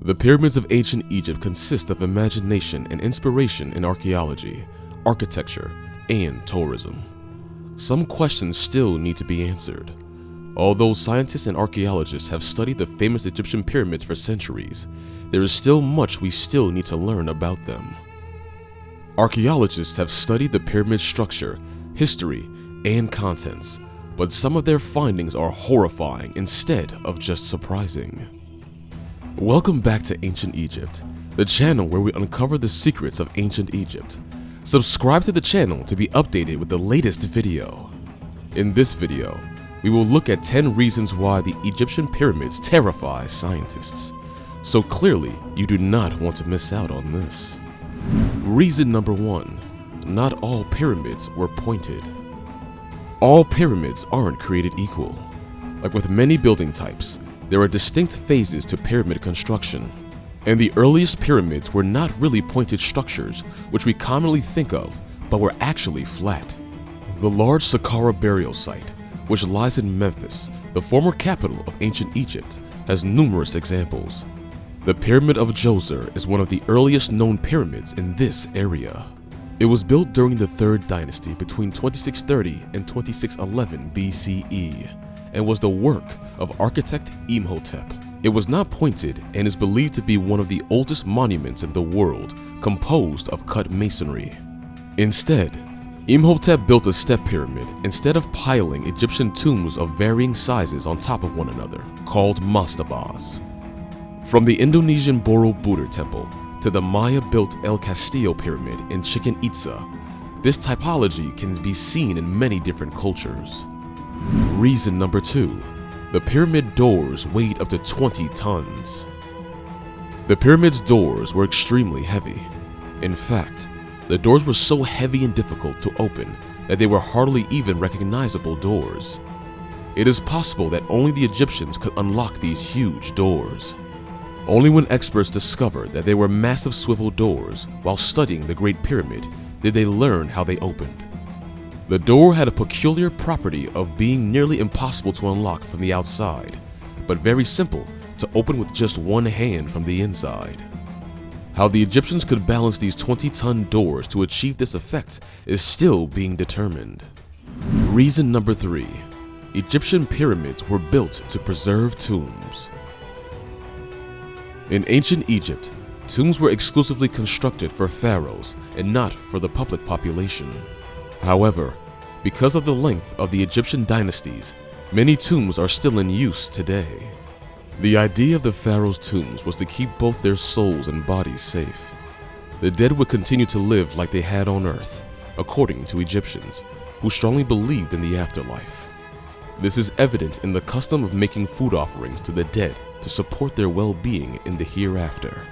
The pyramids of ancient Egypt consist of imagination and inspiration in archaeology, architecture, and tourism. Some questions still need to be answered. Although scientists and archaeologists have studied the famous Egyptian pyramids for centuries, there is still much we still need to learn about them. Archaeologists have studied the pyramid structure, history, and contents, but some of their findings are horrifying instead of just surprising. Welcome back to Ancient Egypt, the channel where we uncover the secrets of ancient Egypt. Subscribe to the channel to be updated with the latest video. In this video, we will look at 10 reasons why the Egyptian pyramids terrify scientists. So clearly, you do not want to miss out on this. Reason number 1. Not all pyramids were pointed. All pyramids aren't created equal. Like with many building types, there are distinct phases to pyramid construction. And the earliest pyramids were not really pointed structures, which we commonly think of, but were actually flat. The large Saqqara burial site, which lies in Memphis, the former capital of ancient Egypt, has numerous examples. The Pyramid of Djoser is one of the earliest known pyramids in this area. It was built during the 3rd dynasty between 2630 and 2611 BCE and was the work of architect Imhotep. It was not pointed and is believed to be one of the oldest monuments in the world composed of cut masonry. Instead, Imhotep built a step pyramid instead of piling Egyptian tombs of varying sizes on top of one another, called mastabas. From the Indonesian Borobudur Temple to the Maya-built El Castillo Pyramid in Chichen Itza, this typology can be seen in many different cultures. Reason number 2. The pyramid doors weighed up to 20 tons. The pyramid's doors were extremely heavy. In fact, the doors were so heavy and difficult to open that they were hardly even recognizable doors. It is possible that only the Egyptians could unlock these huge doors. Only when experts discovered that they were massive swivel doors while studying the Great Pyramid did they learn how they opened. The door had a peculiar property of being nearly impossible to unlock from the outside, but very simple to open with just one hand from the inside. How the Egyptians could balance these 20-ton doors to achieve this effect is still being determined. Reason number 3. Egyptian pyramids were built to preserve tombs. In ancient Egypt, tombs were exclusively constructed for pharaohs and not for the public population. However, because of the length of the Egyptian dynasties, many tombs are still in use today. The idea of the pharaohs' tombs was to keep both their souls and bodies safe. The dead would continue to live like they had on earth, according to Egyptians, who strongly believed in the afterlife. This is evident in the custom of making food offerings to the dead to support their well-being in the hereafter.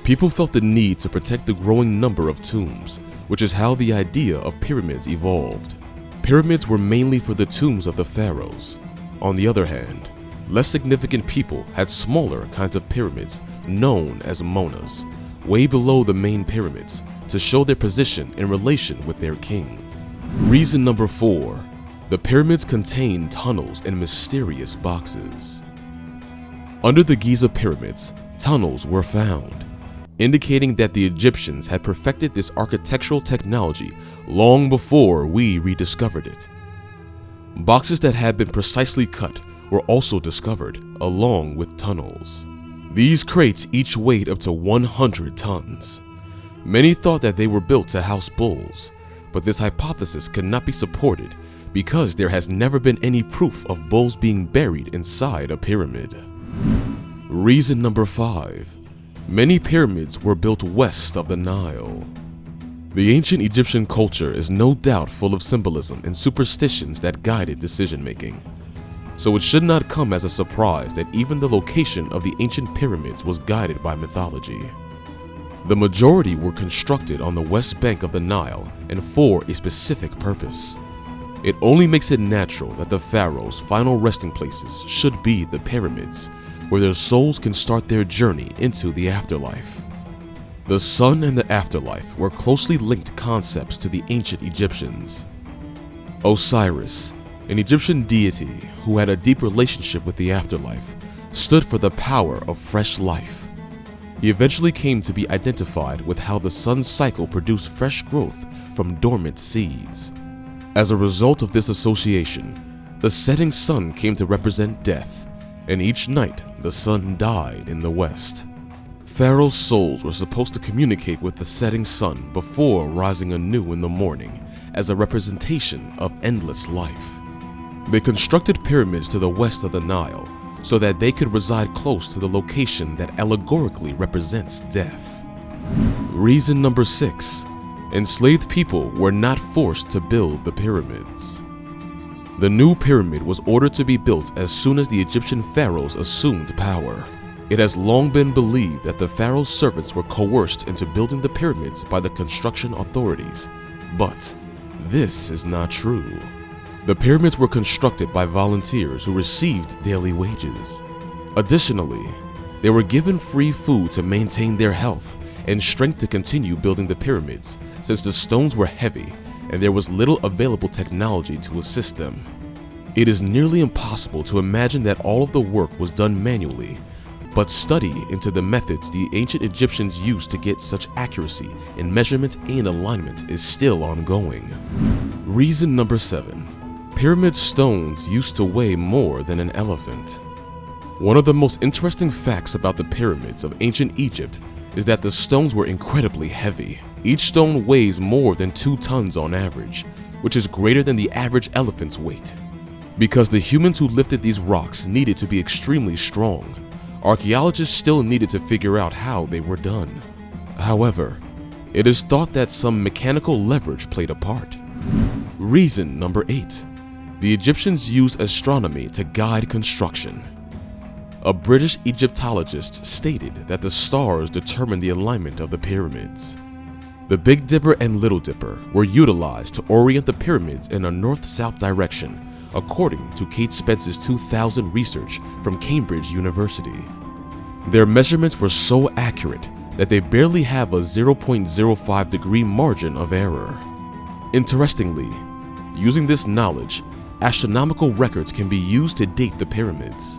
People felt the need to protect the growing number of tombs, which is how the idea of pyramids evolved. Pyramids were mainly for the tombs of the pharaohs. On the other hand, less significant people had smaller kinds of pyramids known as monas, way below the main pyramids, to show their position in relation with their king. Reason number 4. The pyramids contain tunnels and mysterious boxes. Under the Giza pyramids, tunnels were found, indicating that the Egyptians had perfected this architectural technology long before we rediscovered it. Boxes that had been precisely cut were also discovered, along with tunnels. These crates each weighed up to 100 tons. Many thought that they were built to house bulls, but this hypothesis could not be supported because there has never been any proof of bulls being buried inside a pyramid. Reason number 5. Many pyramids were built west of the Nile. The ancient Egyptian culture is no doubt full of symbolism and superstitions that guided decision-making. So it should not come as a surprise that even the location of the ancient pyramids was guided by mythology. The majority were constructed on the west bank of the Nile and for a specific purpose. It only makes it natural that the pharaohs' final resting places should be the pyramids, where their souls can start their journey into the afterlife. The sun and the afterlife were closely linked concepts to the ancient Egyptians. Osiris, an Egyptian deity who had a deep relationship with the afterlife, stood for the power of fresh life, He eventually came to be identified with how the sun's cycle produced fresh growth from dormant seeds. As a result of this association, the setting sun came to represent death, and each night the sun died in the west. Pharaoh's souls were supposed to communicate with the setting sun before rising anew in the morning as a representation of endless life. They constructed pyramids to the west of the Nile so that they could reside close to the location that allegorically represents death. Reason number 6. Enslaved people were not forced to build the pyramids. The new pyramid was ordered to be built as soon as the Egyptian pharaohs assumed power. It has long been believed that the pharaoh's servants were coerced into building the pyramids by the construction authorities, but this is not true. The pyramids were constructed by volunteers who received daily wages. Additionally, they were given free food to maintain their health and strength to continue building the pyramids, since the stones were heavy and there was little available technology to assist them. It is nearly impossible to imagine that all of the work was done manually, but study into the methods the ancient Egyptians used to get such accuracy in measurement and alignment is still ongoing. Reason number 7. Pyramid stones used to weigh more than an elephant. One of the most interesting facts about the pyramids of ancient Egypt is that the stones were incredibly heavy. Each stone weighs more than 2 tons on average, which is greater than the average elephant's weight. Because the humans who lifted these rocks needed to be extremely strong, archaeologists still needed to figure out how they were done. However, it is thought that some mechanical leverage played a part. Reason number 8. The Egyptians used astronomy to guide construction. A British Egyptologist stated that the stars determined the alignment of the pyramids. The Big Dipper and Little Dipper were utilized to orient the pyramids in a north-south direction, according to Kate Spence's 2000 research from Cambridge University. Their measurements were so accurate that they barely have a 0.05 degree margin of error. Interestingly, using this knowledge, astronomical records can be used to date the pyramids.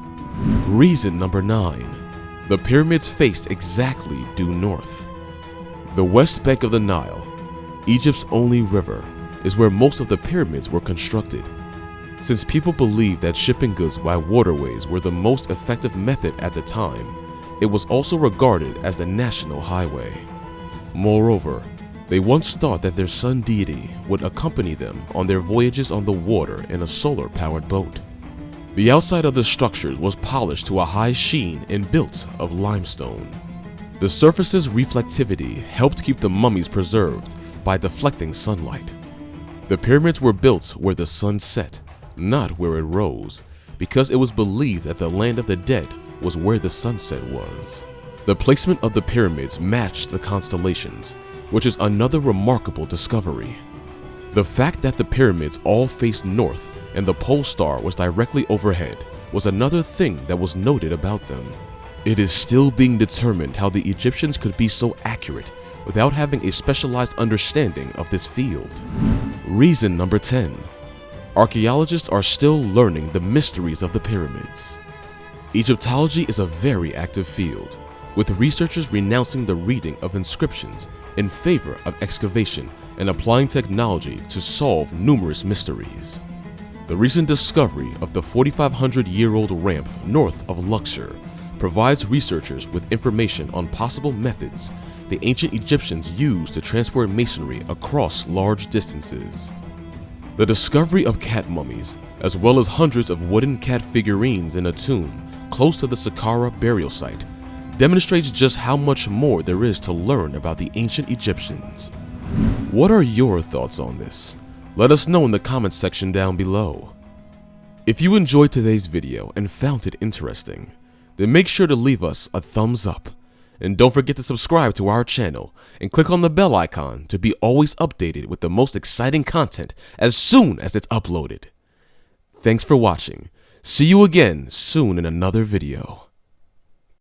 Reason number 9. The pyramids faced exactly due north. The west bank of the Nile, Egypt's only river, is where most of the pyramids were constructed. Since people believed that shipping goods by waterways were the most effective method at the time, it was also regarded as the national highway. Moreover, they once thought that their sun deity would accompany them on their voyages on the water in a solar-powered boat. The outside of the structures was polished to a high sheen and built of limestone. The surface's reflectivity helped keep the mummies preserved by deflecting sunlight. The pyramids were built where the sun set, not where it rose, because it was believed that the land of the dead was where the sunset was. The placement of the pyramids matched the constellations, which is another remarkable discovery. The fact that the pyramids all faced north and the pole star was directly overhead was another thing that was noted about them. It is still being determined how the Egyptians could be so accurate without having a specialized understanding of this field. Reason number 10. Archaeologists are still learning the mysteries of the pyramids. Egyptology is a very active field, with researchers renouncing the reading of inscriptions in favor of excavation and applying technology to solve numerous mysteries. The recent discovery of the 4,500-year-old ramp north of Luxor provides researchers with information on possible methods the ancient Egyptians used to transport masonry across large distances. The discovery of cat mummies, as well as hundreds of wooden cat figurines in a tomb close to the Saqqara burial site, demonstrates just how much more there is to learn about the ancient Egyptians. What are your thoughts on this? Let us know in the comments section down below. If you enjoyed today's video and found it interesting, then make sure to leave us a thumbs up. And don't forget to subscribe to our channel and click on the bell icon to be always updated with the most exciting content as soon as it's uploaded. Thanks for watching. See you again soon in another video.